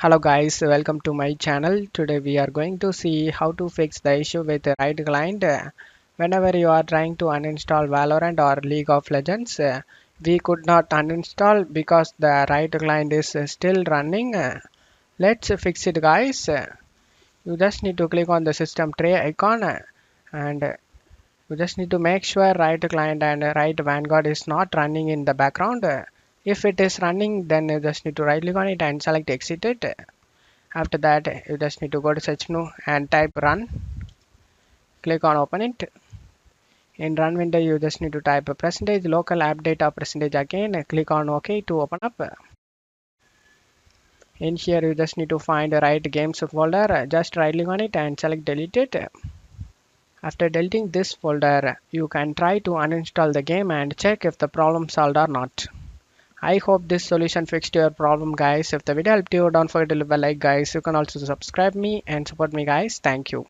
Hello guys, welcome to my channel. Today we are going to see how to fix the issue with the right client. Whenever you are trying to uninstall Valorant or League of Legends, we could not uninstall because the right client is still running. Let's fix it guys. You just need to click on the system tray icon and you just need to make sure right client and right Vanguard is not running in the background. If it is running, then you just need to right click on it and select exit it. After that, you just need to go to search menu and type run. Click on open it. In run window, you just need to type a percentage local app data percentage again. Click on OK to open up. In here, you just need to find the right games folder. Just right click on it and select delete it. After deleting this folder, you can try to uninstall the game and check if the problem solved or not. I hope this solution fixed your problem guys. If the video helped you, don't forget to leave a like guys. You can also subscribe me and support me guys. Thank you.